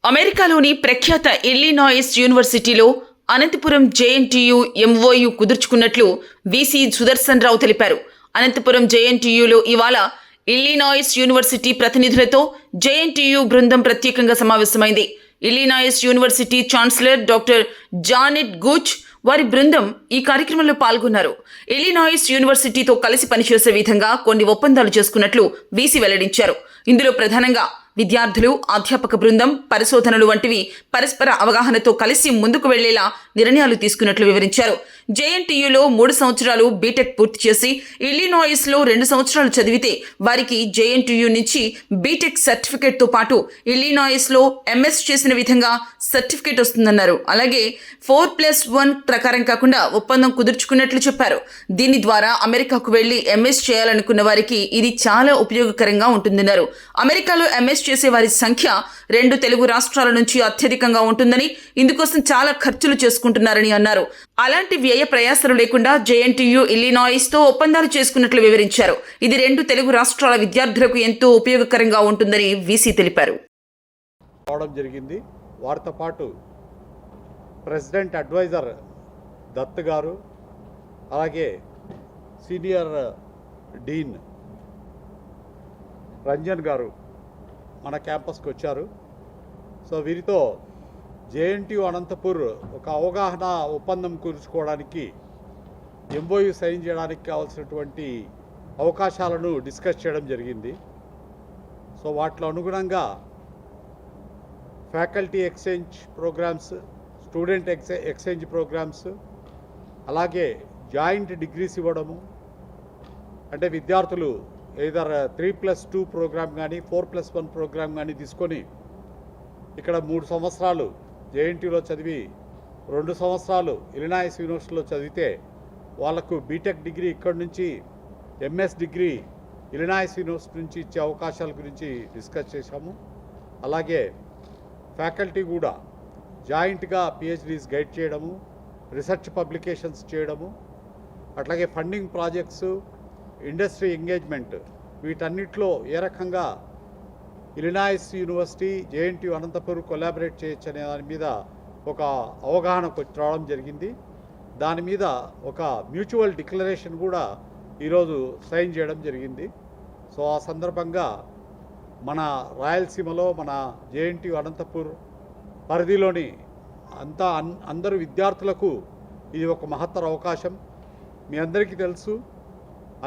అమెరికాలోని ప్రఖ్యాత ఇల్లినాయిస్ యూనివర్సిటీలో అనంతపురం జేఎన్టీయూ ఎంఓయూ కుదుర్చుకున్నట్లు వీసీ సుదర్శన్ రావు తెలిపారు. అనంతపురం జేఎన్టీయూలో ఇవాళ ఇల్లినాయిస్ యూనివర్సిటీ ప్రతినిధులతో జేఎన్టీయూ బృందం ప్రత్యేకంగా సమావేశమైంది. Illinois university chancellor doctor Janet Gooch వారి బృందం ఈ కార్యక్రమంలో పాల్గొన్నారు. ఇల్లినాయిస్ యూనివర్సిటీతో కలిసి పనిచేసే విధంగా కొన్ని ఒప్పందాలు చేసుకున్నట్లు వీసీ వెల్లడించారు. ఇందులో ప్రధానంగా విద్యార్థులు, అధ్యాపక బృందం, పరిశోధనలు వంటివి పరస్పర అవగాహనతో కలిసి ముందుకు వెళ్లేలా నిర్ణయాలు తీసుకున్నట్లు వివరించారు. జేఎన్టీయూలో 3 సంవత్సరాలు బీటెక్ పూర్తి చేసి ఇల్లినాయిస్లో 2 సంవత్సరాలు చదివితే వారికి జేఎన్టీయూ నుంచి బీటెక్ సర్టిఫికేట్తో పాటు ఇల్లినాయిస్లో ఎంఎస్ చేసిన విధంగా సర్టిఫికేట్ వస్తుందన్నారు. అలాగే 4+1 ప్రకారం కాకుండా ఒప్పందం కుదుర్చుకున్నట్లు చెప్పారు. దీని ద్వారా అమెరికాకు వెళ్లి ఎంఎస్ చేయాలనుకున్న వారికి ఇది చాలా ఉపయోగకరంగా ఉంటుందన్నారు. అమెరికాలో ఎంఎస్ చేసే వారి సంఖ్య 2 తెలుగు రాష్ట్రాల నుంచి అత్యధికంగా ఉంటుందని, ఇందుకోసం చాలా ఖర్చులు చేసుకుంటున్నారని అన్నారు. అలాంటి వ్యయ ప్రయాసాలు లేకుండా జేఎన్టీయూ ఇల్లినాయిస్తో ఒప్పందాలు చేసుకున్నట్లు వివరించారు. ఇది 2 తెలుగు రాష్ట్రాల విద్యార్థులకు ఎంతో ఉపయోగకరంగా ఉంటుందని వీసీ తెలిపారు. జరిగింది. వారితో పాటు ప్రెసిడెంట్ అడ్వైజర్ దత్ గారు, అలాగే సీనియర్ డీన్ రంజన్ గారు మన క్యాంపస్కి వచ్చారు. సో వీరితో జేఎన్టీయూ అనంతపూర్ ఒక అవగాహన ఒప్పందం కుదుర్చుకోవడానికి, ఎంఓయూ సైన్ చేయడానికి కావాల్సినటువంటి అవకాశాలను డిస్కస్ చేయడం జరిగింది. సో వాటిలో అనుగుణంగా faculty exchange programmes, student exchange programmes, అలాగే జాయింట్ డిగ్రీస్ ఇవ్వడము, అంటే విద్యార్థులు ఏదర్ 3+2 ప్రోగ్రామ్ కానీ 4+1 ప్రోగ్రామ్ కానీ తీసుకొని ఇక్కడ 3 సంవత్సరాలు జేఎన్టీయూలో చదివి 2 సంవత్సరాలు ఇలినాయిస్ యూనివర్సిటీలో చదివితే వాళ్లకు బీటెక్ డిగ్రీ ఇక్కడి నుంచి, ఎంఎస్ డిగ్రీ ఇలినాయిస్ యూనివర్సిటీ నుంచి ఇచ్చే అవకాశాల గురించి డిస్కస్ చేశాము. అలాగే ఫ్యాకల్టీ కూడా జాయింట్గా పిహెచ్డీస్ గైడ్ చేయడము, రీసెర్చ్ పబ్లికేషన్స్ చేయడము, అట్లాగే ఫండింగ్ ప్రాజెక్ట్స్, ఇండస్ట్రీ ఎంగేజ్మెంట్, వీటన్నిటిలో ఏ రకంగా Illinois university JNTU Anantapur collaborate చేయొచ్చు అనే దాని మీద ఒక అవగాహనకు రావడం జరిగింది. దాని మీద ఒక మ్యూచువల్ డిక్లరేషన్ కూడా ఈరోజు సైన్ చేయడం జరిగింది. సో ఆ సందర్భంగా మన రాయలసీమలో, మన జేఎన్టీయూ అనంతపూర్ పరిధిలోని అందరు విద్యార్థులకు ఇది ఒక మహత్తర అవకాశం. మీ అందరికీ తెలుసు,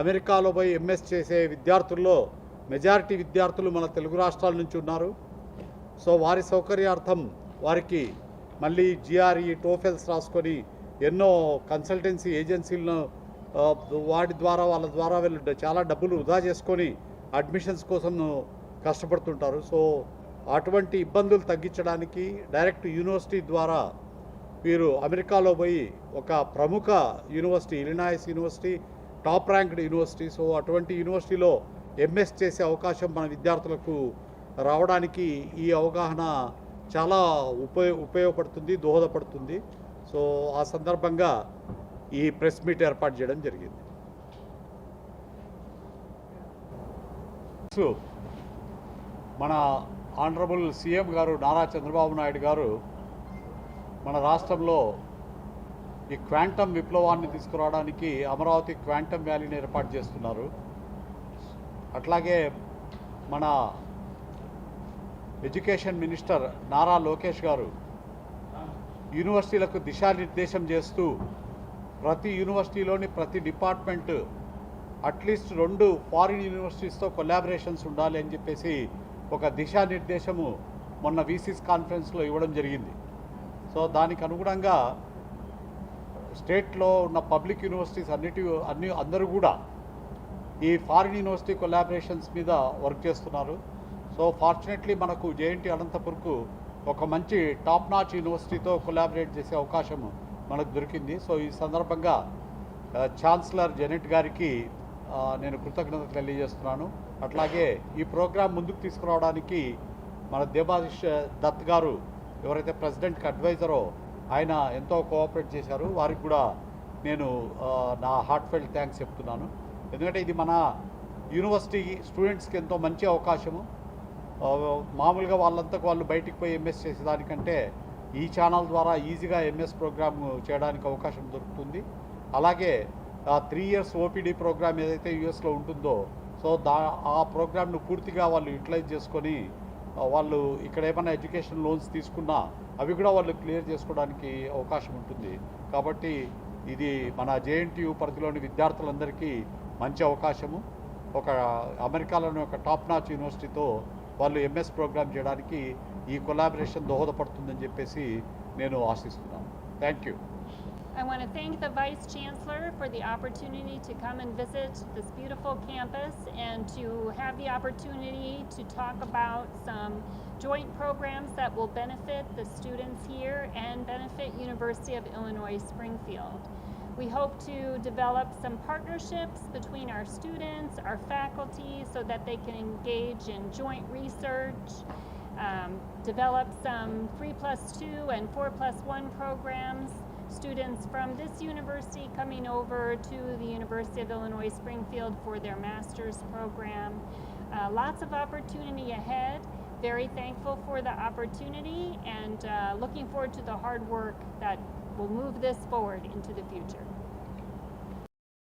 అమెరికాలో పోయి ఎంఎస్ చేసే విద్యార్థుల్లో మెజారిటీ విద్యార్థులు మన తెలుగు రాష్ట్రాల నుంచి ఉన్నారు. సో వారి సౌకర్యార్థం వారికి మళ్ళీ జిఆర్ఈ, టోఫెల్స్ రాసుకొని ఎన్నో కన్సల్టెన్సీ ఏజెన్సీలను వాళ్ళ ద్వారా వీళ్ళు చాలా డబ్బులు వృధా చేసుకొని అడ్మిషన్స్ కోసం కష్టపడుతుంటారు. సో అటువంటి ఇబ్బందులు తగ్గించడానికి డైరెక్ట్ యూనివర్సిటీ ద్వారా వీరు అమెరికాలో పోయి ఒక ప్రముఖ university, Illinois university top ranked university, so అటువంటి యూనివర్సిటీలో ఎంఎస్ చేసే అవకాశం మన విద్యార్థులకు రావడానికి ఈ అవగాహన చాలా ఉపయోగపడుతుంది, దోహదపడుతుంది. సో ఆ సందర్భంగా ఈ ప్రెస్ మీట్ ఏర్పాటు చేయడం జరిగింది. మన ఆనరబుల్ సీఎం గారు నారా చంద్రబాబు నాయుడు గారు మన రాష్ట్రంలో ఈ క్వాంటమ్ విప్లవాన్ని తీసుకురావడానికి అమరావతి క్వాంటమ్ వ్యాలీని ఏర్పాటు చేస్తున్నారు. అట్లాగే మన ఎడ్యుకేషన్ మినిస్టర్ నారా లోకేష్ గారు యూనివర్సిటీలకు దిశానిర్దేశం చేస్తూ ప్రతి యూనివర్సిటీలోని ప్రతి డిపార్ట్మెంట్ అట్లీస్ట్ 2 ఫారిన్ యూనివర్సిటీస్తో కొలాబరేషన్స్ ఉండాలి అని చెప్పేసి ఒక దిశానిర్దేశము మొన్న వీసీస్ కాన్ఫరెన్స్లో ఇవ్వడం జరిగింది. సో దానికి అనుగుణంగా స్టేట్లో ఉన్న పబ్లిక్ యూనివర్సిటీస్ అందరూ కూడా ఈ ఫారిన్ యూనివర్సిటీ కొలాబరేషన్స్ మీద వర్క్ చేస్తున్నారు. సో ఫార్చునేట్లీ మనకు జేఎన్టీ అనంతపూర్కు ఒక మంచి టాప్ నాచ్ యూనివర్సిటీతో కొలాబరేట్ చేసే అవకాశం మనకు దొరికింది. సో ఈ సందర్భంగా ఛాన్సలర్ జెనెట్ గారికి నేను కృతజ్ఞతలు తెలియజేస్తున్నాను. అట్లాగే ఈ ప్రోగ్రాం ముందుకు తీసుకురావడానికి మన దేబాశిష్ దత్ గారు, ఎవరైతే ప్రెసిడెంట్కి అడ్వైజరో, ఆయన ఎంతో కోఆపరేట్ చేశారు. వారికి కూడా నేను నా హార్ట్ఫెల్ట్ థ్యాంక్స్ చెప్తున్నాను. ఎందుకంటే ఇది మన యూనివర్సిటీ స్టూడెంట్స్కి ఎంతో మంచి అవకాశము. మామూలుగా వాళ్ళంతకు వాళ్ళు బయటికి పోయి ఎంఎస్ చేసేదానికంటే ఈ ఛానల్ ద్వారా ఈజీగా ఎంఎస్ ప్రోగ్రామ్ చేయడానికి అవకాశం దొరుకుతుంది. అలాగే 3 years ఓపీడీ ప్రోగ్రామ్ ఏదైతే యూఎస్లో ఉంటుందో సో ఆ ప్రోగ్రామ్ను పూర్తిగా వాళ్ళు యూటిలైజ్ చేసుకొని వాళ్ళు ఇక్కడ ఏమైనా ఎడ్యుకేషన్ లోన్స్ తీసుకున్నా అవి కూడా వాళ్ళు క్లియర్ చేసుకోవడానికి అవకాశం ఉంటుంది. కాబట్టి ఇది మన జేఎన్టీయూ పరిధిలోని విద్యార్థులందరికీ మంచి అవకాశము. ఒక అమెరికాలోని ఒక టాప్ నాచ్ యూనివర్సిటీతో వాళ్ళు ఎంఎస్ ప్రోగ్రామ్ చేయడానికి ఈ కొలాబరేషన్ దోహదపడుతుందని చెప్పేసి నేను ఆశిస్తున్నాను. Thank you. I want to thank the Vice Chancellor for the opportunity to come and visit this beautiful campus and to have the opportunity to talk about some joint programs that will benefit the students here and benefit University of Illinois Springfield. We hope to develop some partnerships between our students, our faculty, so that they can engage in joint research, develop some 3+2 and 4+1 programs. Students from this university coming over to the University of Illinois Springfield for their master's program. Lots of opportunity ahead. Very thankful for the opportunity and looking forward to the hard work that will move this forward into the future.